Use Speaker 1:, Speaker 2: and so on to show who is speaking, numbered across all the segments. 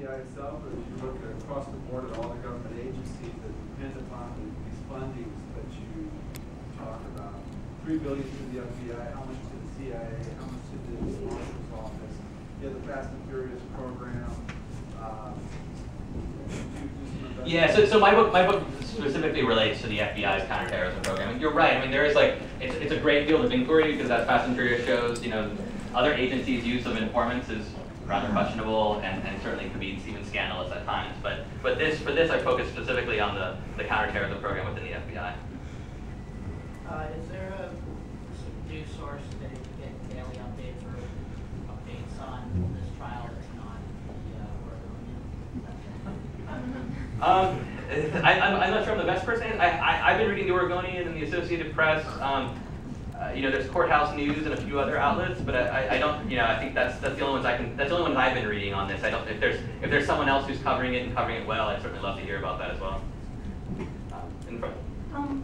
Speaker 1: FBI itself, or if you look across the board at all the government agencies that depend upon these fundings that you talk about? $3 billion to the FBI, how much to the CIA, how much to the Marshal's office? You have the Fast and Furious program.
Speaker 2: Yeah, so my book specifically relates to the FBI's counterterrorism program. And you're right. I mean, there is like it's a great field of inquiry because as Fast and Furious shows, you know, other agencies' use of informants is rather questionable and certainly could be even scandalous at times. But for this, I focus specifically on the counterterrorism program within the FBI.
Speaker 3: Is there a news source that you get daily updates or updates on this trial that's not the Oregonian?
Speaker 2: I'm not sure I'm the best person. I've been reading the Oregonian and the Associated Press. You know, there's Courthouse News and a few other outlets, but I don't. You know, I think that's the only ones I can. That's the only ones I've been reading on this. I don't. If there's someone else who's covering it and covering it well, I'd certainly love to hear about that as well. In front.
Speaker 4: On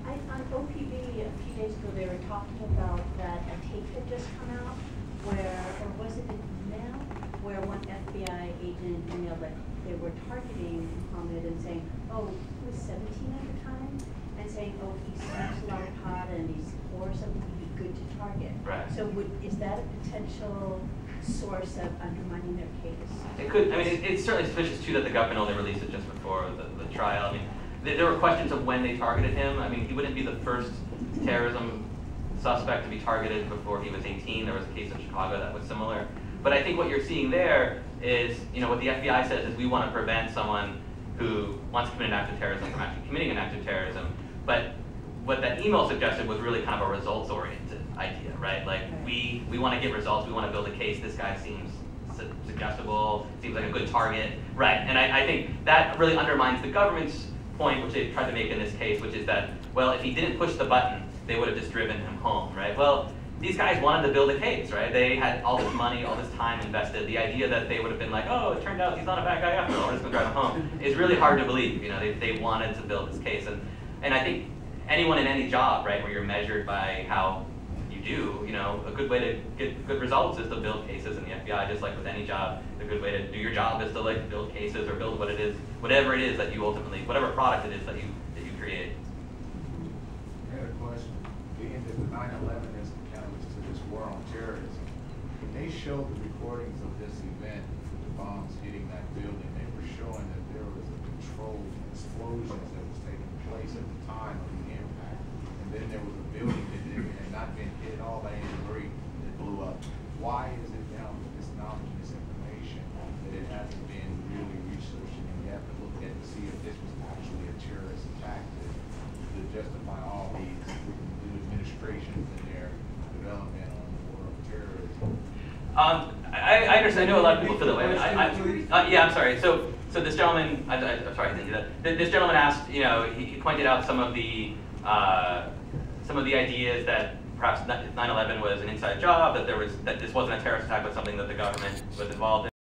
Speaker 4: OPB a few days ago, they were talking about that a tape had just come out where, or was it an email, where one FBI agent emailed that they were targeting Muhammad and saying, oh, he was 17 at the time, and saying, oh, he smokes a lot of pot and he's poor, so he'd be good to target.
Speaker 2: Right.
Speaker 4: So is that a potential source of undermining their case?
Speaker 2: It could. I mean, it's certainly suspicious too that the government only released it just before the trial. I mean, there were questions of when they targeted him. I mean, he wouldn't be the first terrorism suspect to be targeted before he was 18. There was a case in Chicago that was similar. But I think what you're seeing there is, you know, what the FBI says is we want to prevent someone who wants to commit an act of terrorism from actually committing an act of terrorism. But what that email suggested was really kind of a results-oriented idea, right? Like, we want to get results, we want to build a case, this guy seems suggestible, seems like a good target, right? And I think that really undermines the government's point, which they've tried to make in this case, which is that, well, if he didn't push the button, they would have just driven him home, right? Well, these guys wanted to build a case, right? They had all this money, all this time invested. The idea that they would have been like, oh, it turned out he's not a bad guy after all, we're just gonna drive him home, is really hard to believe. You know, they wanted to build this case. And I think anyone in any job, right, where you're measured by how you do, you know, a good way to get good results is to build cases in the FBI, just like with any job. A good way to do your job is to like build cases or build whatever it is that you ultimately, whatever product it is that you create.
Speaker 5: I had a question. Being that the 9/11 is the catalyst to this war on terrorism, when they showed the recordings of this event, the bombs hitting that building, they were showing that there was a controlled explosion that was taking place at the time of the impact. And then there was a building that had not been hit at all by any debris that blew up. Why is it now with this knowledge and this information that it hasn't been really researched and you have to look at to see if this was actually a terrorist attack to justify all these new administrations and their development on the war of terrorism?
Speaker 2: I understand. I know a lot of people feel that way. Yeah, I'm sorry. So this gentleman, I'm sorry, I didn't do that. This gentleman asked, you know, he pointed out some of the ideas that perhaps 9/11 was an inside job, that this wasn't a terrorist attack, but something that the government was involved in.